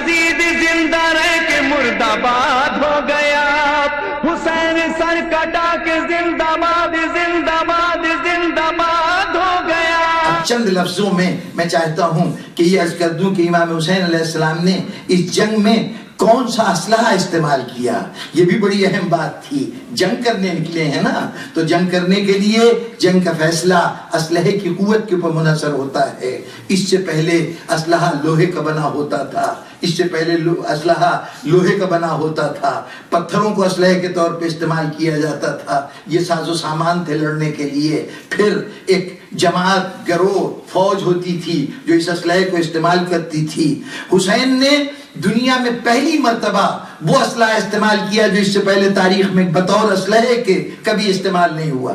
یزید زندہ رہ کے مردہ باد ہو گیا، حسین سر کٹا کے زندہ باد زندہ باد زندہ باد ہو گیا۔ چند لفظوں میں چاہتا ہوں کہ یہ عرض کر دوں کہ امام حسین علیہ السلام نے اس جنگ میں کون سا اسلحہ استعمال کیا، یہ بھی بڑی اہم بات تھی۔ جنگ کرنے نکلے ہیں نا، تو جنگ کرنے کے لیے جنگ کا فیصلہ اسلحے کی قوت کے اوپر منحصر ہوتا ہے۔ اس سے پہلے اسلحہ لوہے کا بنا ہوتا تھا، اس سے پہلے اسلحہ لوہے کا بنا ہوتا تھا، پتھروں کو اسلحے کے طور پہ استعمال کیا جاتا تھا، یہ ساز و سامان تھے لڑنے کے لیے۔ پھر ایک جماعت گروہ فوج ہوتی تھی جو اس اسلحے کو استعمال کرتی تھی۔ حسین نے دنیا میں پہلی مرتبہ وہ اسلحہ استعمال کیا جو اس سے پہلے تاریخ میں بطور اسلحے کے کبھی استعمال نہیں ہوا۔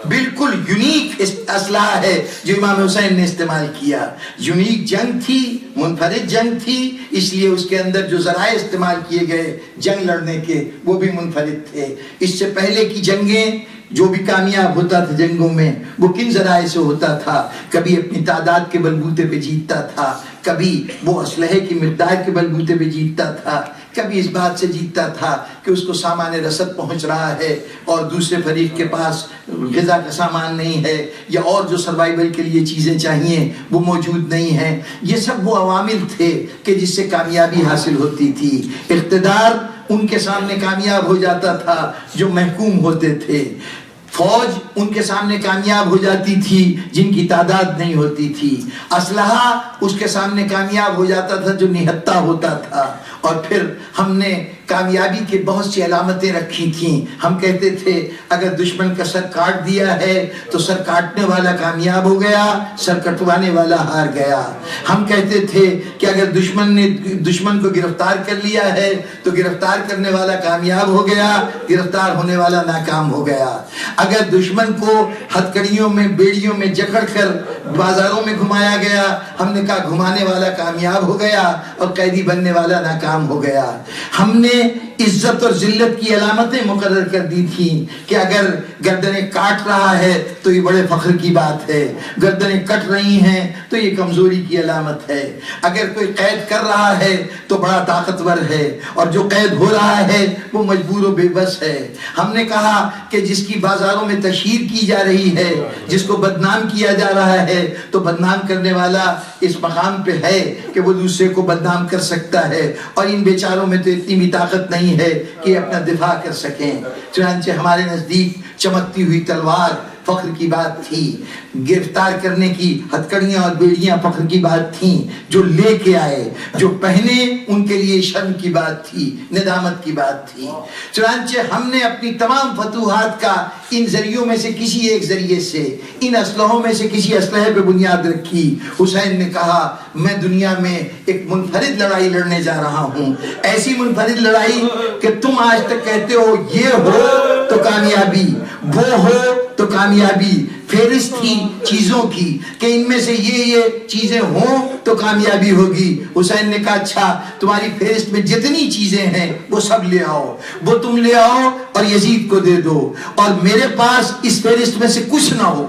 بالکل یونیک اسلحہ ہے جو امام حسین نے استعمال کیا۔ یونیک جنگ تھی، منفرد جنگ تھی، اس لیے اس کے اندر جو ذرائع استعمال کیے گئے جنگ لڑنے کے وہ بھی منفرد تھے۔ اس سے پہلے کی جنگیں جو بھی کامیاب ہوتا تھا جنگوں میں وہ کن ذرائع سے ہوتا تھا؟ کبھی اپنی تعداد کے بلبوتے پہ جیتتا تھا، کبھی وہ اسلحے کی مقدار کے بلبوتے پہ جیتتا تھا، کبھی اس بات سے جیتتا تھا کہ اس کو سامان رسد پہنچ رہا ہے اور دوسرے فریق کے پاس غذا کا سامان نہیں ہے، یا اور جو سروائیول کے لیے چیزیں چاہیے وہ موجود نہیں ہیں۔ یہ سب وہ عوامل تھے کہ جس سے کامیابی حاصل ہوتی تھی۔ اقتدار ان کے سامنے کامیاب ہو جاتا تھا جو محکوم ہوتے تھے، فوج ان کے سامنے کامیاب ہو جاتی تھی جن کی تعداد نہیں ہوتی تھی، اسلحہ اس کے سامنے کامیاب ہو جاتا تھا جو نہتہ ہوتا تھا۔ اور پھر ہم نے کامیابی کے بہت سی علامتیں رکھی تھیں۔ ہم کہتے تھے اگر دشمن کا سر کاٹ دیا ہے تو سر کاٹنے والا کامیاب ہو گیا، سر کٹوانے والا ہار گیا۔ ہم کہتے تھے کہ اگر دشمن کو گرفتار کر لیا ہے تو گرفتار کرنے والا کامیاب ہو گیا، گرفتار ہونے والا ناکام ہو گیا۔ اگر دشمن کو ہتھکڑیوں میں بیڑیوں میں جکڑ کر بازاروں میں گھمایا گیا، ہم نے کہا گھمانے والا کامیاب ہو گیا اور قیدی بننے والا ناکام ہو گیا۔ ہم نے عزت اور ذلت کی علامتیں مقرر کر دی تھیں کہ اگر گردنیں کاٹ رہا ہے تو یہ بڑے فخر کی بات ہے، گردنیں کٹ رہی ہیں تو یہ کمزوری کی علامت ہے، اگر کوئی قید کر رہا ہے تو بڑا طاقتور ہے، اور جو قید ہو رہا ہے وہ مجبور و بے بس ہے۔ ہم نے کہا کہ جس کی بازاروں میں تشہیر کی جا رہی ہے، جس کو بدنام کیا جا رہا ہے، تو بدنام کرنے والا اس مقام پہ ہے کہ وہ دوسرے کو بدنام کر سکتا ہے، اور ان بیچاروں میں تو اتنی بھی طاقت نہیں ہے کہ اپنا دفاع کر سکیں۔ چنانچہ ہمارے نزدیک چمکتی ہوئی تلوار فخر کی بات تھی، گرفتار کرنے کی ہتھکڑیاں اور بیڑیاں فخر کی بات تھیں، جو لے کے آئے جو پہنے ان کے لیے شرم کی بات تھی، ندامت کی بات تھی۔ چنانچہ ہم نے اپنی تمام فتوحات کا ان ذریعوں میں سے کسی ایک ذریعے سے، ان اسلحوں میں سے کسی اسلحے پہ بنیاد رکھی۔ حسین نے کہا میں دنیا میں ایک منفرد لڑائی لڑنے جا رہا ہوں، ایسی منفرد لڑائی کہ تم آج تک کہتے ہو یہ ہو تو کامیابی، وہ ہو تو کامیابی، فہرست تھی چیزوں کی کہ ان میں سے یہ چیزیں ہوں تو کامیابی ہوگی۔ حسین نے کہا اچھا تمہاری فہرست میں جتنی چیزیں ہیں وہ سب لے آؤ، وہ تم لے آؤ اور یزید کو دے دو، اور میرے پاس اس فہرست میں سے کچھ نہ ہو۔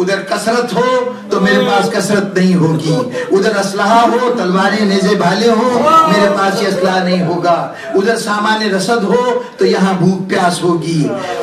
ادھر کثرت ہو تو میرے پاس کثرت نہیں ہوگی، ادھر اسلحہ ہو تلواریں نیزے بھالے ہو میرے پاس یہ اسلحہ نہیں ہوگا، ادھر سامان رسد ہو تو یہاں بھوک پیاس ہوگی۔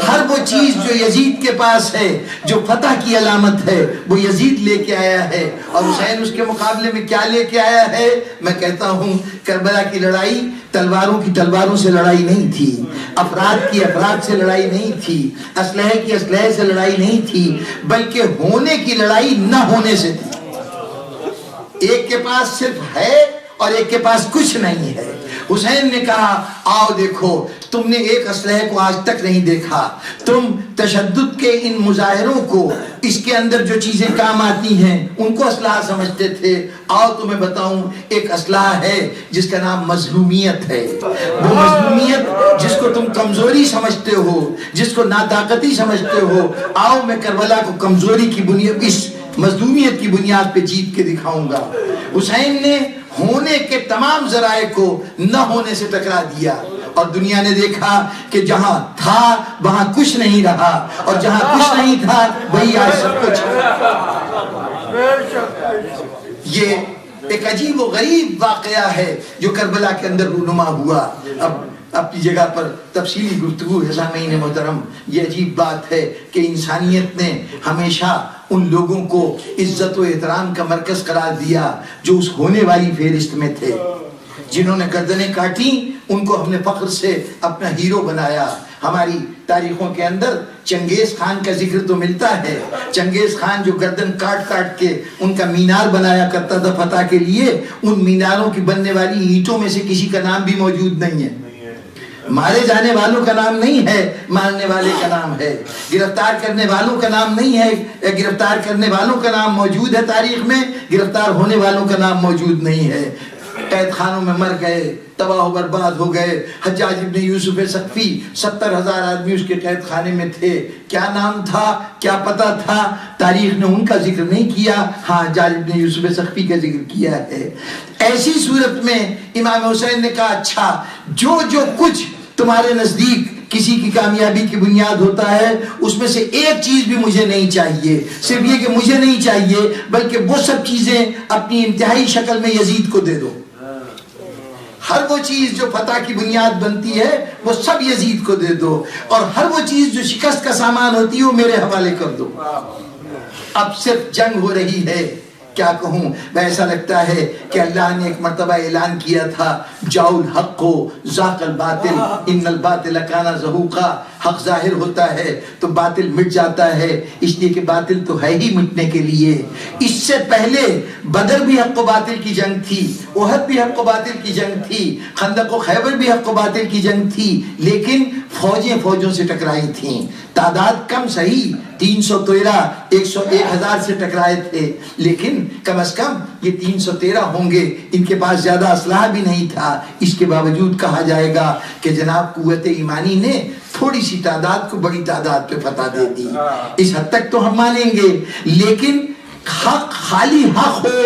ہر وہ چیز جو یزید کے پاس ہے، جو فتح کی علامت ہے، وہ یزید لے کے آیا ہے، اور حسین اس کے مقابلے میں کیا لے کے آیا ہے؟ میں کہتا ہوں کربلا کی لڑائی تلواروں کی تلواروں سے لڑائی نہیں تھی، افراد کی افراد سے لڑائی نہیں تھی، اسلحے کی اسلحے سے لڑائی نہیں تھی، بلکہ ہونے کی لڑائی نہ ہونے سے تھی۔ ایک کے پاس صرف ہے اور ایک کے پاس کچھ نہیں ہے۔ حسین نے کہا آؤ دیکھو، تم نے ایک اسلحے کو آج تک نہیں دیکھا، تم تشدد کے ان مظاہروں کو، اس کے اندر جو چیزیں کام آتی ہیں ان کو اسلحہ سمجھتے تھے، آؤ تمہیں بتاؤں ایک اسلحہ ہے جس کا نام مظلومیت ہے۔ وہ مظلومیت جس کو تم کمزوری سمجھتے ہو، جس کو ناطاقتی سمجھتے ہو، آؤ میں کربلا کو کمزوری کی بنیاد، اس مظلومیت کی بنیاد پہ جیت کے دکھاؤں گا۔ حسین نے ہونے کے تمام ذرائع کو نہ ہونے سے ٹکرا دیا، اور دنیا نے دیکھا کہ جہاں تھا وہاں کچھ نہیں رہا، اور جہاں کچھ نہیں تھا وہی آج سب کچھ ہے۔ یہ ایک عجیب و غریب واقعہ ہے جو کربلا کے اندر رونما ہوا. اب اپنی جگہ پر تفصیلی گفتگو ہے سامعین محترم. یہ عجیب بات ہے کہ انسانیت نے ہمیشہ ان لوگوں کو عزت و احترام کا مرکز قرار دیا جو اس ہونے والی فہرست میں تھے. جنہوں نے گردنیں کاٹی ان کو ہم نے فخر سے اپنا ہیرو بنایا. ہماری تاریخوں کے اندر چنگیز خان کا ذکر تو ملتا ہے. چنگیز خان جو گردن کاٹ کاٹ کے ان کا مینار بنایا کرتا تھا فتح کے لیے, ان میناروں کی بننے والی اینٹوں میں سے کسی کا نام بھی موجود نہیں ہے. مارے جانے والوں کا نام نہیں ہے, مارنے والے کا نام ہے. گرفتار کرنے والوں کا نام نہیں ہے, گرفتار کرنے والوں کا نام موجود ہے تاریخ میں, گرفتار ہونے والوں کا نام موجود نہیں ہے. قید خانوں میں مر گئے, تباہ و برباد ہو گئے. حجاج ابن یوسف ثقفی 70,000 آدمی اس کے قید خانے میں تھے. کیا نام تھا, کیا پتہ تھا؟ تاریخ نے ان کا ذکر نہیں کیا, ہاں حجاج ابن یوسف ثقفی کا ذکر کیا ہے. ایسی صورت میں امام حسین نے کہا اچھا جو کچھ تمہارے نزدیک کسی کی کامیابی کی بنیاد ہوتا ہے اس میں سے ایک چیز بھی مجھے نہیں چاہیے. صرف یہ کہ مجھے نہیں چاہیے بلکہ وہ سب چیزیں اپنی انتہائی شکل میں یزید کو دے دو. ہر وہ چیز جو فتح کی بنیاد بنتی ہے وہ سب یزید کو دے دو, اور ہر وہ چیز جو شکست کا سامان ہوتی ہے وہ میرے حوالے کر دو. اب صرف جنگ ہو رہی ہے. کیا کہوں, ایسا لگتا ہے کہ اللہ نے ایک مرتبہ اعلان کیا تھا جاؤ الحق کو ذاق الباطل ان الباطل کان زہوقا. حق ظاہر ہوتا ہے تو باطل مٹ جاتا ہے, اس لیے کہ باطل تو ہے ہی مٹنے کے لیے. اس سے پہلے بدر بھی حق و باطل کی جنگ تھی, احد بھی حق و باطل کی جنگ تھی, خندق و خیبر بھی حق و باطل کی جنگ تھی, لیکن فوجیں فوجوں سے ٹکرائی تھیں. تعداد کم صحیح 313 101,000 سے ٹکرائے تھے, لیکن کم از کم یہ 313 ہوں گے. ان کے پاس زیادہ اسلحہ بھی نہیں تھا. اس کے باوجود کہا جائے گا کہ جناب قوت ایمانی نے تھوڑی سی تعداد کو بڑی تعداد پہ فتح دے دی. اس حد تک تو ہم مانیں گے, لیکن حق خالی حق ہو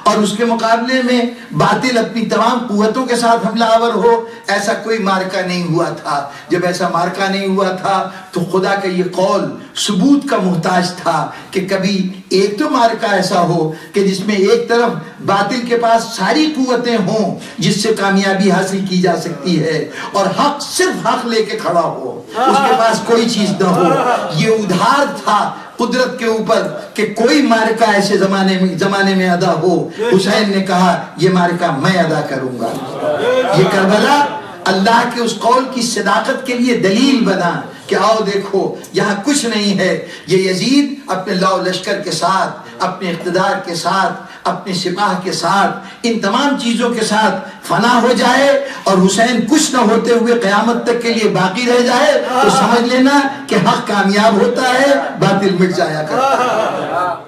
اور اس کے مقابلے میں باطل اپنی تمام قوتوں کے ساتھ حملہ آور ہو, ایسا کوئی مارکہ نہیں ہوا تھا. جب ایسا مارکہ نہیں ہوا تھا تو خدا کا یہ قول ثبوت کا محتاج تھا کہ کبھی ایک تو مارکہ ایسا ہو کہ جس میں ایک طرف باطل کے پاس ساری قوتیں ہوں جس سے کامیابی حاصل کی جا سکتی ہے, اور حق صرف حق لے کے کھڑا ہو, اس کے پاس کوئی چیز نہ ہو. یہ ادھار تھا قدرت کے اوپر کہ کوئی مارکہ ایسے زمانے میں ادا ہو. حسین نے کہا یہ مارکہ میں ادا کروں گا. یہ کربلا اللہ کے اس قول کی صداقت کے لیے دلیل بنا کہ آؤ دیکھو یہاں کچھ نہیں ہے. یہ یزید اپنے لاؤ لشکر کے ساتھ, اپنے اقتدار کے ساتھ, اپنے سپاہ کے ساتھ, ان تمام چیزوں کے ساتھ فنا ہو جائے اور حسین کچھ نہ ہوتے ہوئے قیامت تک کے لیے باقی رہ جائے تو سمجھ لینا کہ حق کامیاب ہوتا ہے, باطل مٹ جایا کرتا ہے.